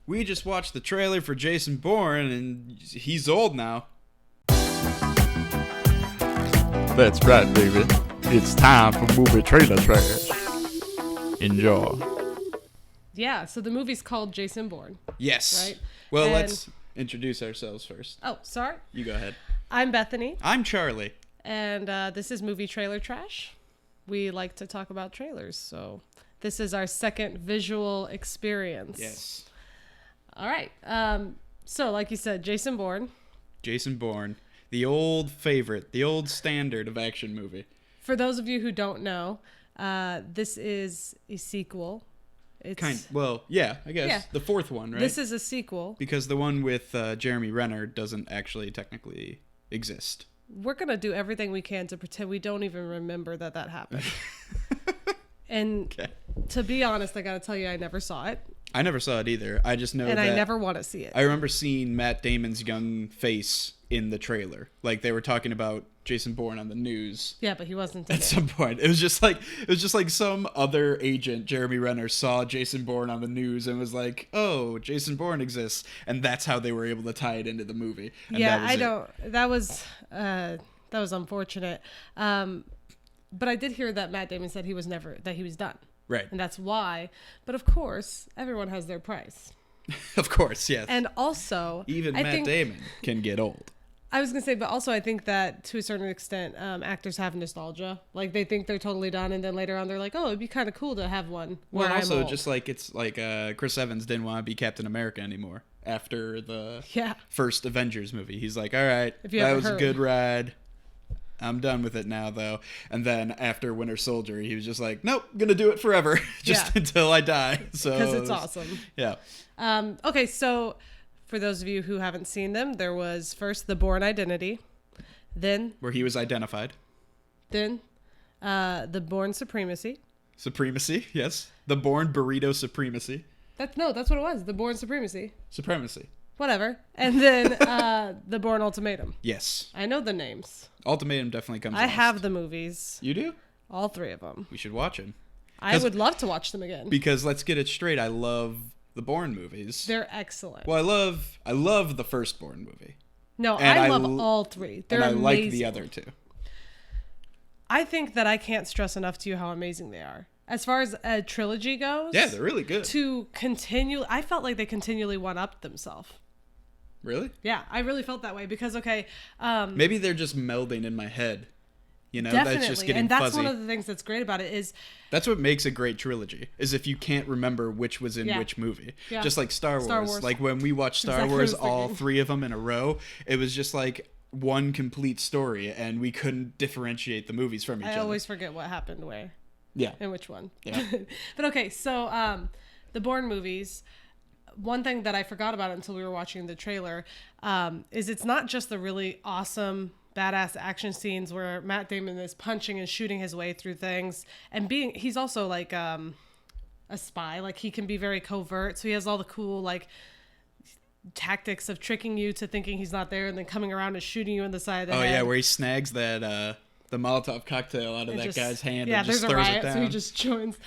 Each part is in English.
We just watched the trailer for Jason Bourne, and he's old now. That's right, baby. It's time for movie trailer trash. Enjoy. Yeah, so the movie's called Jason Bourne. Yes. Right? Well, And- let's introduce ourselves first. Oh, sorry. You go ahead. I'm Bethany, I'm Charlie. and this is Movie Trailer Trash. We like to talk about trailers, so this is our second visual experience. Yes. All right. So, like you said, Jason Bourne. Jason Bourne. The old favorite, the old standard of action movie. For those of you who don't know, this is a sequel. It's Yeah, I guess. Yeah. The fourth one, right? This is a sequel. Because the one with Jeremy Renner doesn't actually technically exist. We're going to do everything we can to pretend we don't even remember that happened. And Okay. to be honest, I got to tell you, I never saw it. I never saw it either. I just know And that I never want to see it. I remember seeing Matt Damon's young face in the trailer. Like they were talking about Jason Bourne on the news Yeah, but he wasn't in at it. some point. It was just like some other agent, Jeremy Renner, saw Jason Bourne on the news and was like, "Oh, Jason Bourne exists," and that's how they were able to tie it into the movie. And Yeah, that was I it. don't. That was unfortunate. But I did hear that Matt Damon said he was done. Right. And that's why. But of course, everyone has their price. Of course, yes. And also, Even I Matt think, Damon can get old. I was going to say, but also I think that to a certain extent, actors have nostalgia. Like they think they're totally done. And then later on, they're like, oh, it'd be kind of cool to have one where Well, also I'm old. just like it's like Chris Evans didn't want to be Captain America anymore after the Yeah. first Avengers movie. He's like, all right, If you that haven't was a heard. good ride. I'm done with it now, though. And then after Winter Soldier, he was just like, nope, gonna do it forever, just Yeah. until I die. So Because it's awesome. Yeah. Okay, so for those of you who haven't seen them, there was first the Bourne Identity, then Where he was identified. the Bourne Supremacy. Supremacy, yes. The Bourne Burrito Supremacy. That's what it was. The Bourne Supremacy. Supremacy. Whatever. And then the Bourne Ultimatum. Yes. I know the names. Ultimatum definitely comes I last. have the movies. You do? All three of them. We should watch him. I would love to watch them again. Because let's get it straight, I love the Bourne movies. They're excellent. Well, I love the first Bourne movie. No, and I I love l- all three. They're And I amazing. like the other two. I think that I can't stress enough to you how amazing they are. As far as a trilogy goes. Yeah, they're really good. I felt like they continually one-upped themselves. Really? Yeah, I really felt that way because, Maybe they're just melding in my head. You know, definitely. that's just getting and that's fuzzy. one of the things that's great about it is That's what makes a great trilogy, is if you can't remember which was in Yeah. which movie. Yeah. Just like Star Wars. Like when we watched Star Exactly what I Wars, was all thinking. three of them in a row, it was just like one complete story, and we couldn't differentiate the movies from each I other. always forget what happened where Yeah. and which one. Yeah. But okay, so the Bourne movies, one thing that I forgot about until we were watching the trailer is it's not just the really awesome badass action scenes where Matt Damon is punching and shooting his way through things and he's also like a spy. Like he can be very covert, so he has all the cool like tactics of tricking you to thinking he's not there and then coming around and shooting you in the side of the Oh head. yeah, where he snags that the Molotov cocktail out of And that just- guy's hand yeah, and just there's a throws riot, it down. so he just joins.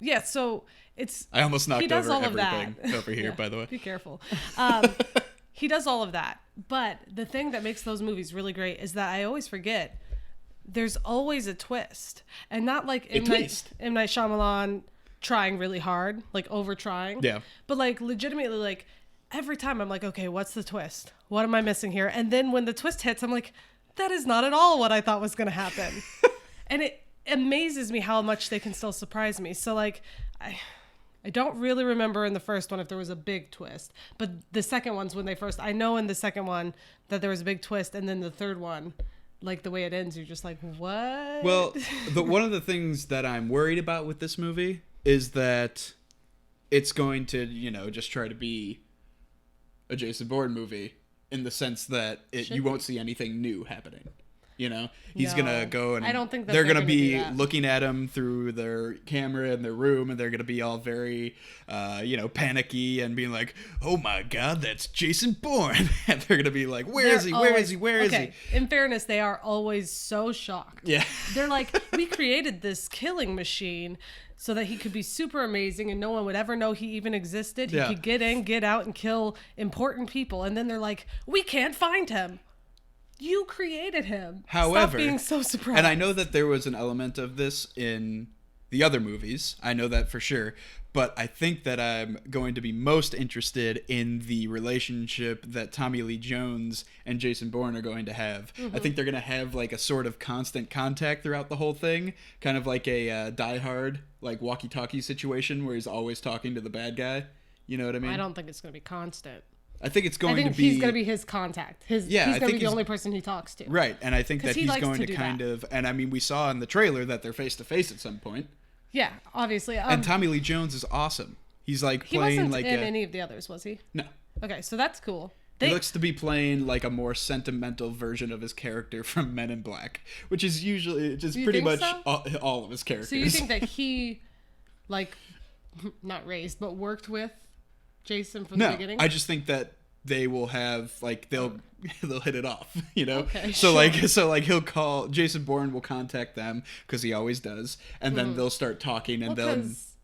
Yeah, so it's I almost knocked he does over all of everything that. over here, Yeah, by the way. Be careful. He does all of that. But the thing that makes those movies really great is that I always forget there's always a twist. And not like M. Night Shyamalan trying really hard, like over trying. Yeah. But like legitimately, like every time I'm like, okay, what's the twist? What am I missing here? And then when the twist hits, I'm like, that is not at all what I thought was going to happen. And it amazes me how much they can still surprise me. So like, I don't really remember in the first one if there was a big twist, but the second one's when I know in the second one that there was a big twist, and then the third one, like the way it ends, you're just like, what? Well, one of the things that I'm worried about with this movie is that it's going to, just try to be a Jason Bourne movie in the sense that you won't see anything new happening. He's No. gonna go and I don't think that they're they're gonna gonna be do that. looking at him through their camera in their room, and they're gonna be all very, panicky and being like, "Oh my God, that's Jason Bourne!" And they're gonna be like, "Where is he? Where is he? Where is he?" In fairness, they are always so shocked. Yeah. They're like, we created this killing machine so that he could be super amazing and no one would ever know he even existed. He could get in, get out, and kill important people. And then they're like, we can't find him. You created him. However, stop being so surprised. And I know that there was an element of this in the other movies. I know that for sure. But I think that I'm going to be most interested in the relationship that Tommy Lee Jones and Jason Bourne are going to have. I think they're going to have like a sort of constant contact throughout the whole thing, kind of like a Die Hard, like walkie-talkie situation where he's always talking to the bad guy. You know what I mean? I don't think it's going to be constant. I think it's going to be... he's going to be his contact. He's going to be the only person he talks to. Right, and I think that he's going to kind of... And I mean, we saw in the trailer that they're face-to-face at some point. Yeah, obviously. And Tommy Lee Jones is awesome. He's like playing he wasn't like in any of the others, was he? No. Okay, so that's cool. He looks to be playing like a more sentimental version of his character from Men in Black, which is usually just pretty much all of his characters. So you think that he, like, not raised, but worked with Jason from the beginning? I just think that they will have like they'll hit it off, you know. Okay, so like he'll call Jason Bourne will contact them because he always does, and then they'll start talking, and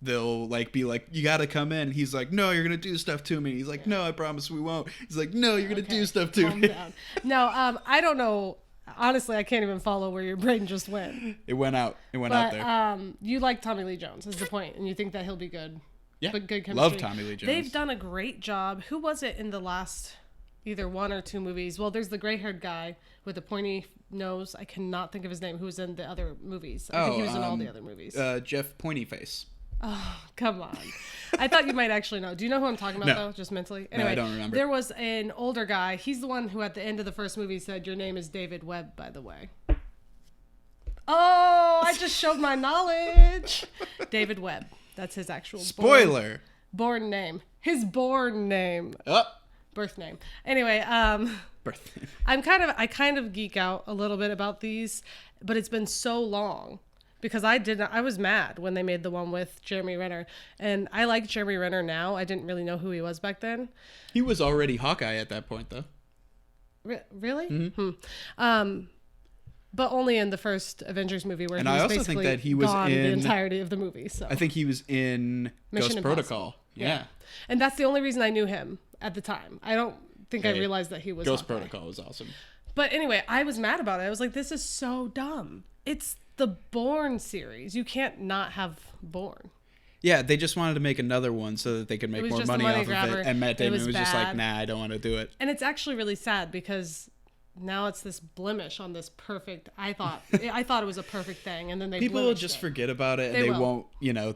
they'll like be like, you got to come in. He's like, no, you're gonna do stuff to me. He's like, no, I promise we won't. He's like, no, you're gonna do stuff to me. Down. No, I don't know. Honestly, I can't even follow where your brain just went. It went out. It went out there. You like Tommy Lee Jones is the point, and you think that he'll be good. Yeah, but good chemistry. Love Tommy Lee Jones. They've done a great job. Who was it in the last either one or two movies? Well, there's the gray-haired guy with the pointy nose. I cannot think of his name. Who was in the other movies? I think he was in all the other movies. Jeff Pointyface. Oh, come on. I thought you might actually know. Do you know who I'm talking about, though? Just mentally? Anyway, no, I don't remember. There was an older guy. He's the one who, at the end of the first movie, said, your name is David Webb, by the way. Oh, I just showed my knowledge. David Webb. That's his actual Spoiler. Bourne name. His Bourne name. Oh. Birth name. Anyway, Birth name. I kind of geek out a little bit about these, but it's been so long. Because I was mad when they made the one with Jeremy Renner. And I like Jeremy Renner now. I didn't really know who he was back then. He was already Hawkeye at that point, though. Really? Mm-hmm. But only in the first Avengers movie where he was basically think that he was gone in the entirety of the movie. So I think he was in Mission Ghost Protocol. Yeah. And that's the only reason I knew him at the time. I don't think I realized that he was Ghost Hawkeye. Protocol was awesome. But anyway, I was mad about it. I was like, this is so dumb. It's the Bourne series. You can't not have Bourne. Yeah, they just wanted to make another one so that they could make more money off of it. And Matt Damon was just like, nah, I don't want to do it. And it's actually really sad because now it's this blemish on this perfect. I thought it was a perfect thing, and then people will just forget about it, and they won't,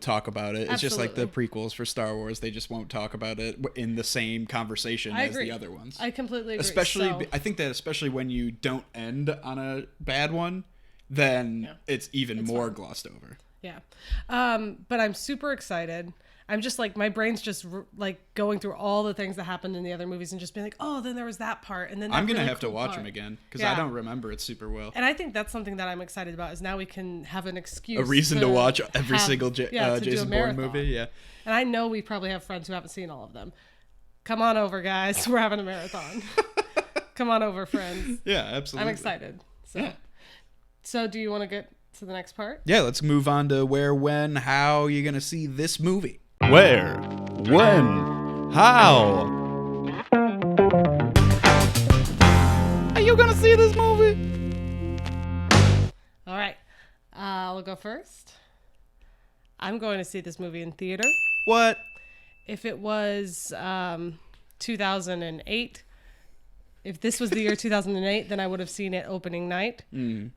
talk about it. It's just like the prequels for Star Wars; they just won't talk about it in the same conversation as the other ones. I completely agree. I think that especially when you don't end on a bad one, then it's more glossed over. Yeah, but I'm super excited. I'm just like, my brain's just like going through all the things that happened in the other movies and just being like, oh, then there was that part. And then I'm going to have to watch them again because I don't remember it super well. And I think that's something that I'm excited about is now we can have an excuse. A reason to watch every single Jason Bourne movie. Yeah. And I know we probably have friends who haven't seen all of them. Come on over, guys. We're having a marathon. Come on over, friends. Yeah, absolutely. I'm excited. So do you want to get to the next part? Yeah, let's move on to where, when, how you're going to see this movie. Where? When? How? Are you gonna see this movie? All right. I'll go first. I'm going to see this movie in theater. What? If it was 2008, if this was the year 2008, then I would have seen it opening night.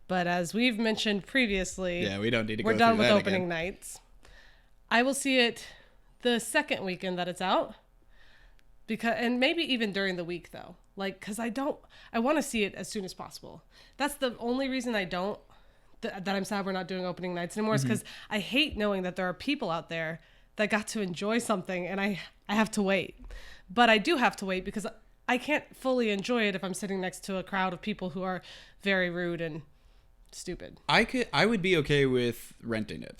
But as we've mentioned previously, we don't need to go we're done with opening again. nights. I will see it the second weekend that it's out, and maybe even during the week though, because I want to see it as soon as possible. That's the only reason I don't, that I'm sad we're not doing opening nights anymore, is because I hate knowing that there are people out there that got to enjoy something and I have to wait. But I do have to wait because I can't fully enjoy it if I'm sitting next to a crowd of people who are very rude and stupid. I would be okay with renting it.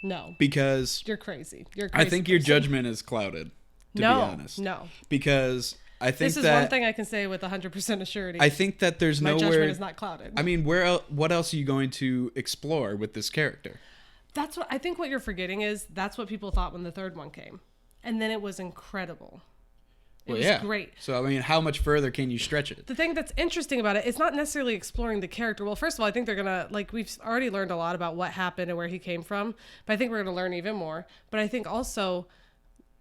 No. Because you're crazy. You're crazy. I think your judgment is clouded, to be honest. No. Because I think this is one thing I can say with 100% assurity. I think that there's my nowhere... judgment is not clouded. I mean, what else are you going to explore with this character? That's what I think. What you're forgetting is that's what people thought when the third one came, and then it was incredible. It was great. So, I mean, how much further can you stretch it? The thing that's interesting about it, it's not necessarily exploring the character. Well, first of all, I think they're going to, like, we've already learned a lot about what happened and where he came from, but I think we're going to learn even more. But I think also,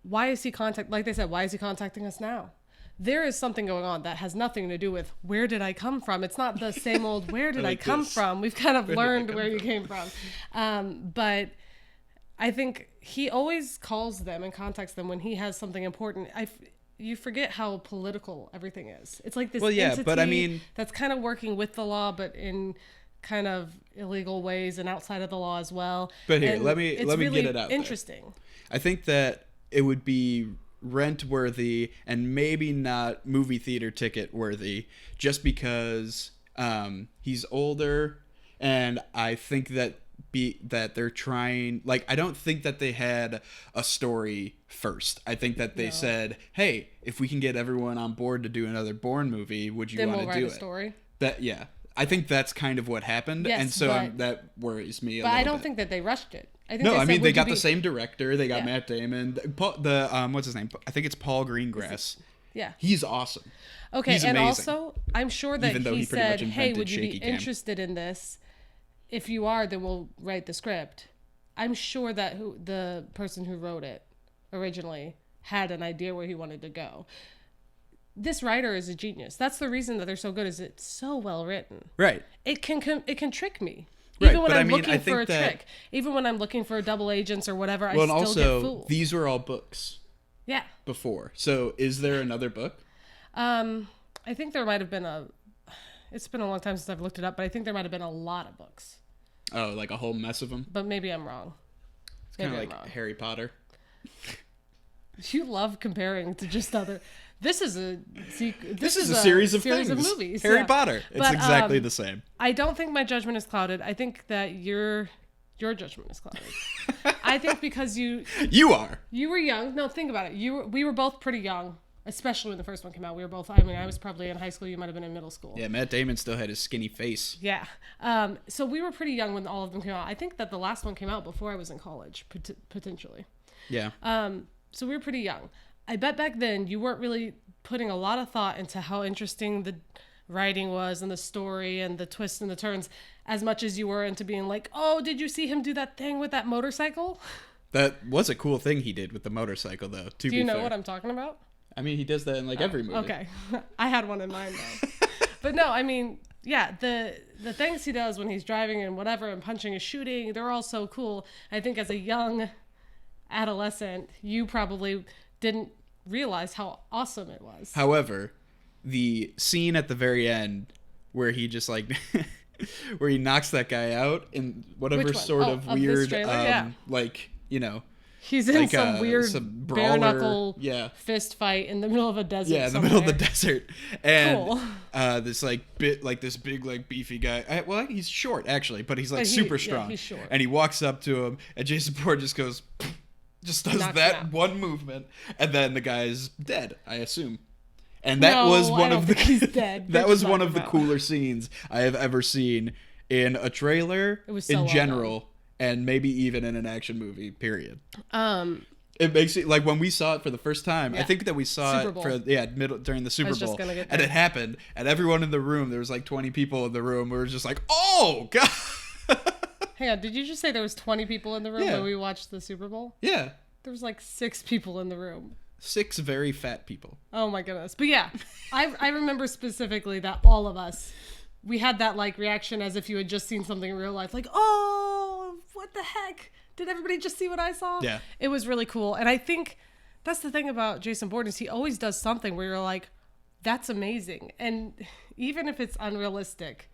why is he like they said, why is he contacting us now? There is something going on that has nothing to do with where did I come from? It's not the same old, where did I come from? We've kind of learned where you came from. But I think he always calls them and contacts them when he has something important. You forget how political everything is. It's like this entity but I mean, that's kind of working with the law, but in kind of illegal ways and outside of the law as well. But here, and let me really get it out interesting. There. I think that it would be rent worthy and maybe not movie theater ticket worthy, just because he's older, and I think that they're trying, like, I don't think that they had a story first. I think that they said, hey, if we can get everyone on board to do another Bourne movie, would you want to do it? Story. I think that's kind of what happened. Yes, and so that worries me a little bit. But I don't think that they rushed it. They got the same director. They got Matt Damon. What's his name? I think it's Paul Greengrass. Yeah. He's awesome. Okay, He's and amazing. also, I'm sure that Even though he he pretty much said, hey, invented would you be shaky cam. interested in this? If you are, then we'll write the script. I'm sure that the person who wrote it originally had an idea where he wanted to go. This writer is a genius. That's the reason that they're so good, is it's so well written. Right. It can trick me. Right, Even when but I'm I mean, looking I for a think that- trick. Even when I'm looking for double agents or whatever, I Well, and still also, get fooled. these were all books Yeah. before. So is there another book? I think there might have been it's been a long time since I've looked it up, but I think there might have been a lot of books. Oh, like a whole mess of them? But maybe I'm wrong. It's kind of like Harry Potter. You love comparing to just other. This is a series of things. Movies. Harry Potter. It's But, exactly the same. I don't think my judgment is clouded. I think that your judgment is clouded. I think because you were young. No, think about it. We were both pretty young, especially when the first one came out. We were both. I mean, I was probably in high school. You might have been in middle school. Yeah, Matt Damon still had his skinny face. Yeah. So we were pretty young when all of them came out. I think that the last one came out before I was in college, potentially. Yeah. So we were pretty young. I bet back then you weren't really putting a lot of thought into how interesting the writing was and the story and the twists and the turns as much as you were into being like, oh, did you see him do that thing with that motorcycle? That was a cool thing he did with the motorcycle, though. Do you know what I'm talking about? I mean, he does that in every movie. Okay. I had one in mind, though. But no, I mean, yeah, the things he does when he's driving and whatever and punching and shooting, they're all so cool. I think as a young adolescent, you probably didn't realize how awesome it was. However, the scene at the very end where he just where he knocks that guy out in whatever sort of weird he's in some weird some bare brawler, knuckle fist fight in the middle of a desert. Yeah, in the middle of the desert. And cool. this this big beefy guy. Well, he's short actually, but he's super strong. Yeah, he's short. And he walks up to him, and Jason Bourne just goes, just does Knocks that him out. one movement, and then the guy's dead, I assume. And that was one of the he's dead. that was one of the cooler scenes I have ever seen in a trailer, It was so in well general, and maybe even in an action movie, period. It makes it when we saw it for the first time. I think that we saw Super it Bowl. during the Super Bowl, gonna get and there. it happened, and everyone in the room, there was 20 people in the room. We were just like, oh god. Hang on, did you just say there was 20 people in the room when we watched the Super Bowl? Yeah, There was 6 people in the room. 6 very fat people. Oh my goodness. But yeah, I remember specifically that all of us, we had that reaction as if you had just seen something in real life. Oh, what the heck? Did everybody just see what I saw? Yeah. It was really cool. And I think that's the thing about Jason Bourne is he always does something where you're like, that's amazing. And even if it's unrealistic,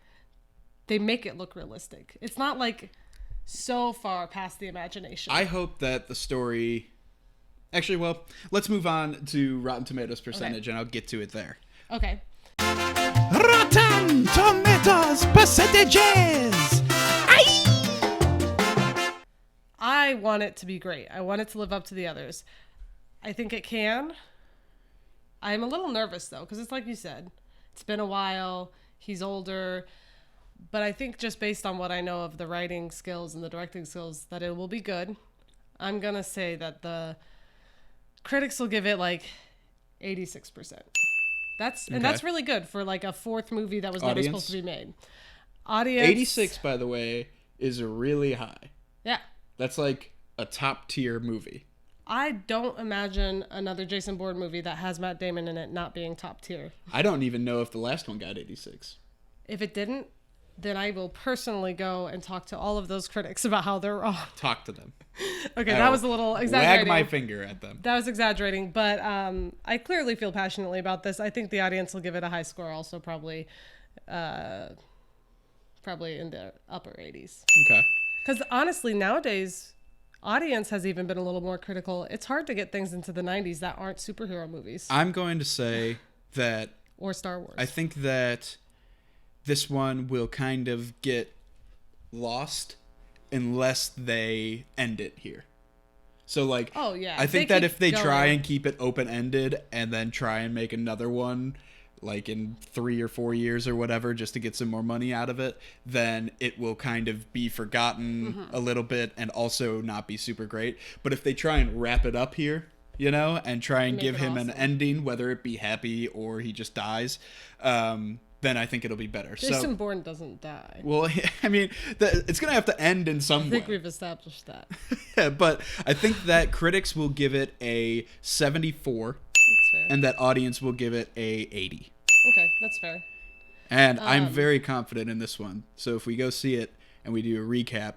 they make it look realistic. It's not so far past the imagination. I hope that the story... Actually, well, let's move on to Rotten Tomatoes percentage, and I'll get to it there. Okay. Rotten Tomatoes percentages! I want it to be great. I want it to live up to the others. I think it can. I'm a little nervous, though, because it's like you said. It's been a while. He's older. But I think just based on what I know of the writing skills and the directing skills, that it will be good. I'm going to say that the critics will give it like 86%. That's really good for like a fourth movie that was never supposed to be made. Audience 86, by the way, is really high. Yeah. That's like a top tier movie. I don't imagine another Jason Bourne movie that has Matt Damon in it not being top tier. I don't even know if the last one got 86. If it didn't, then I will personally go and talk to all of those critics about how they're wrong. Talk to them. Okay, that was a little exaggerating. Wag my finger at them. That was exaggerating, but I clearly feel passionately about this. I think the audience will give it a high score, also probably in the upper 80s. Okay. Because honestly, nowadays, audience has even been a little more critical. It's hard to get things into the 90s that aren't superhero movies. I'm going to say that... Or Star Wars. I think that this one will kind of get lost unless they end it here. So, like... Oh, yeah. I think that if they try and keep it open-ended and then try and make another one... like in 3 or 4 years or whatever, just to get some more money out of it, then it will kind of be forgotten a little bit and also not be super great. But if they try and wrap it up here, you know, and try and give him an ending, whether it be happy or he just dies, then I think it'll be better. Jason Bourne doesn't die. Well, I mean, it's going to have to end in some way. I think we've established that. Yeah, but I think that critics will give it a 74. And that audience will give it a 80. Okay, that's fair. And I'm very confident in this one. So if we go see it and we do a recap,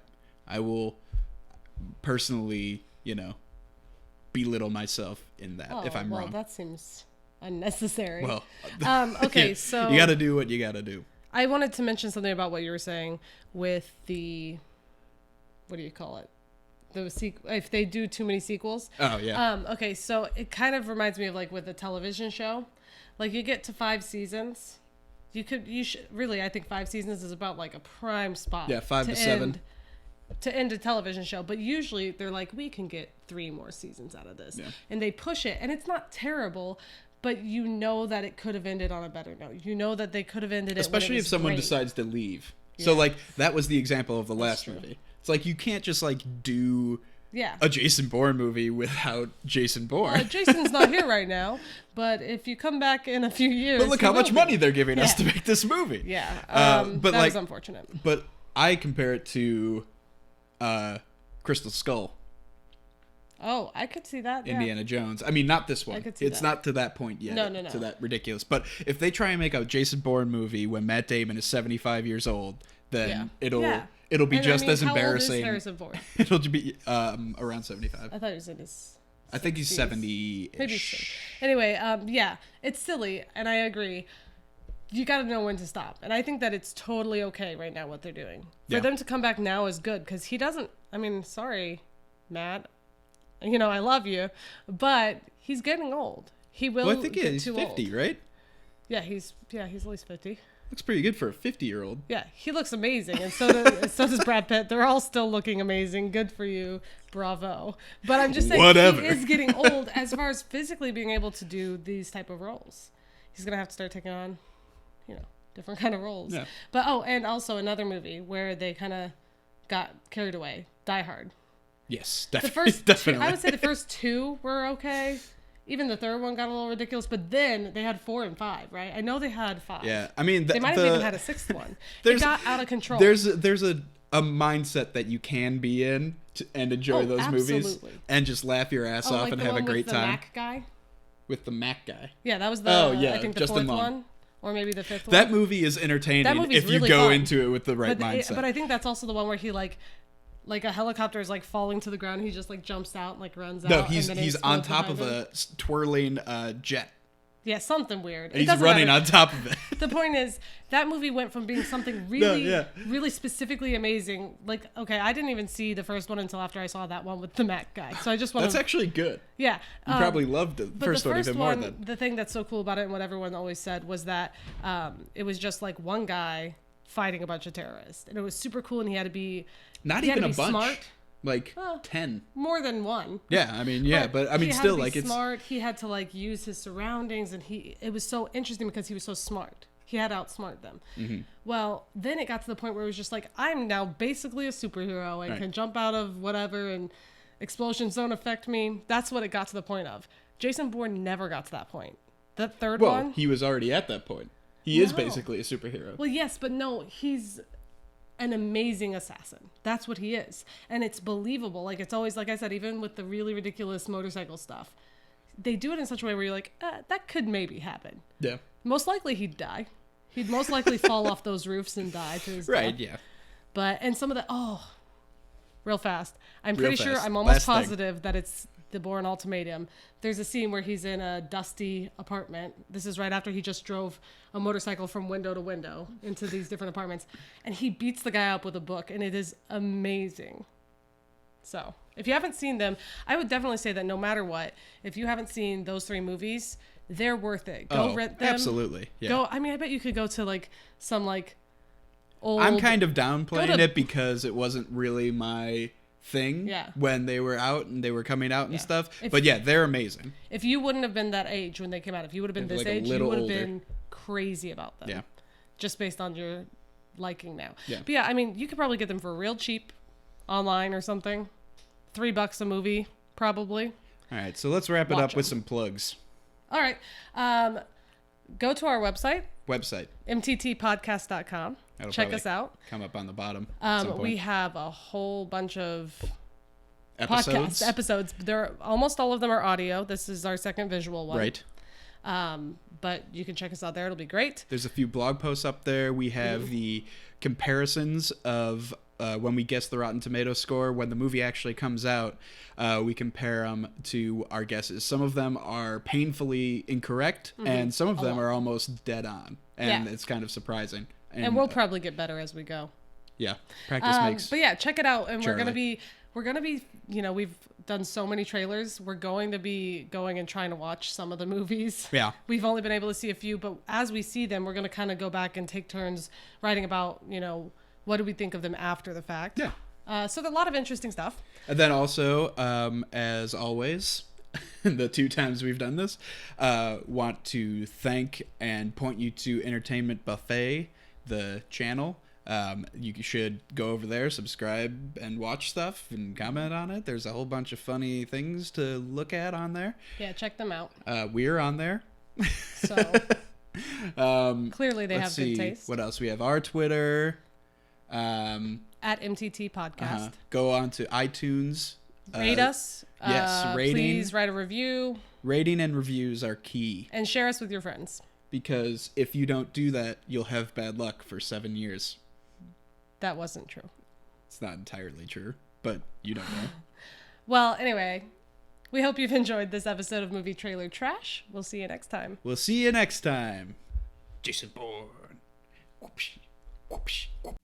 I will personally, you know, belittle myself in that if I'm wrong. Well, that seems unnecessary. Well, okay, so... You got to do what you got to do. I wanted to mention something about what you were saying with the... What do you call it? If they do too many sequels. Oh, yeah. Okay, so it kind of reminds me of like with a television show. Like you get to 5 seasons. You should really, I think 5 seasons is about like a prime spot. Yeah, 5 to 7. To end a television show. But usually they're like, we can get 3 more seasons out of this. Yeah. And they push it. And it's not terrible, but you know that it could have ended on a better note. You know that they could have ended it especially if someone decides to leave. Yeah. So like that was the example of the last movie. It's like you can't just like do a Jason Bourne movie without Jason Bourne. Jason's not here right now, but if you come back in a few years, but look how much money they're giving us to make this movie. Yeah, but that was unfortunate. But I compare it to Crystal Skull. Oh, I could see that. Indiana Jones. I mean, not this one. It's not to that point yet. No. To that ridiculous. But if they try and make a Jason Bourne movie when Matt Damon is 75 years old, then it'll be as embarrassing. How old is Harrison Ford? It'll be around 75. I thought he was in his... I think he's 70-ish. Maybe so. Anyway, it's silly, and I agree. You got to know when to stop. And I think that it's totally okay right now what they're doing. For them to come back now is good, because he doesn't... I mean, sorry, Matt. You know, I love you, but he's getting old. He will well, I think get he's too 50, old. right? Yeah, he's at least 50. Looks pretty good for a 50-year-old. Yeah, he looks amazing, and so does Brad Pitt. They're all still looking amazing. Good for you, bravo. But I'm just saying, he is getting old as far as physically being able to do these type of roles. He's gonna have to start taking on, different kind of roles. Yeah. But and also another movie where they kind of got carried away. Die Hard. Yes, definitely. I would say the first 2 were okay. Even the third one got a little ridiculous, but then they had 4 and 5, right? I know they had 5. Yeah, I mean, they might have even had a 6th one. It got out of control. There's a mindset that you can be in and enjoy those movies and just laugh your ass off and have a great time. Mac guy? With the Mac guy. Yeah, that was I think the 4th one. Or maybe the 5th one. That movie is entertaining if you go into it with the right mindset. But I think that's also the one where he like a helicopter is like falling to the ground. He just like jumps out and like runs out. No, he's on top of a twirling jet. Yeah, something weird. And he's running on top of it. The point is, that movie went from being something really specifically amazing. Like, okay, I didn't even see the first one until after I saw that one with the Mac guy. So I just want That's actually good. Yeah. You probably loved the first one even more than... The thing that's so cool about it and what everyone always said was that it was just like one guy fighting a bunch of terrorists. And it was super cool, and he had to be... Not even a bunch. Smart. Like 10. More than one. Yeah, I mean, but I mean, still, like, it's smart. He had to like use his surroundings, and it was so interesting because he was so smart. He had to outsmart them. Mm-hmm. Well, then it got to the point where it was just like, I'm now basically a superhero and can jump out of whatever and explosions don't affect me. That's what it got to the point of. Jason Bourne never got to that point. That third Well, one. he was already at that point. He is basically a superhero. Well, yes, but no, he's an amazing assassin. That's what he is. And it's believable. Like, it's always, like I said, even with the really ridiculous motorcycle stuff, they do it in such a way where you're like, that could maybe happen. Yeah. Most likely he'd die. He'd most likely fall off those roofs and die to his Right, death. yeah. But, and some of the, real fast. I'm Real pretty sure, fast. I'm almost Last thing. positive that it's the Bourne Ultimatum. There's a scene where he's in a dusty apartment. This is right after he just drove a motorcycle from window to window into these different apartments. And he beats the guy up with a book, and it is amazing. So, if you haven't seen them, I would definitely say that no matter what, if you haven't seen those 3 movies, they're worth it. Go rent them. Absolutely. Yeah. Go. I mean, I bet you could go to like some like old. I'm kind of downplaying it because it wasn't really my thing when they were out and they were coming out and stuff. But yeah, they're amazing. If you wouldn't have been that age when they came out, if you would have been this age, you would have been crazy about them. Yeah. Just based on your liking now. Yeah. But yeah, I mean, you could probably get them for real cheap online or something. $3 a movie, probably. All right, so let's wrap it up with some plugs. All right. Go to our website. mttpodcast.com. That'll Check us out. Come up on the bottom. We have a whole bunch of episodes. podcast episodes. They're almost all of them are audio. This is our second visual one. Right. But you can check us out there. It'll be great. There's a few blog posts up there. We have the comparisons of when we guess the Rotten Tomato score. When the movie actually comes out, we compare them to our guesses. Some of them are painfully incorrect, and some of them are almost dead on. And it's kind of surprising. And we'll probably get better as we go. Yeah, practice makes. But yeah, check it out. And Charlie. we're gonna be, you know, we've done so many trailers. We're going to be going and trying to watch some of the movies. Yeah. We've only been able to see a few, but as we see them, we're gonna kind of go back and take turns writing about, you know, what do we think of them after the fact. Yeah. So there's a lot of interesting stuff. And then also, as always, the 2 times we've done this, want to thank and point you to Entertainment Buffet, the channel. You should go over there, subscribe, and watch stuff and comment on it. There's a whole bunch of funny things to look at on there. Yeah, check them out. We're on there. So clearly they have good taste. What else? We have our Twitter. At MTT Podcast. Go on to iTunes. Rate us. Yes, rating. Please write a review. Rating and reviews are key. And share us with your friends. Because if you don't do that, you'll have bad luck for 7 years. That wasn't true. It's not entirely true, but you don't know. Well, anyway, we hope you've enjoyed this episode of Movie Trailer Trash. We'll see you next time. We'll see you next time. Jason Bourne. Whoopsh, whoopsh, whoopsh.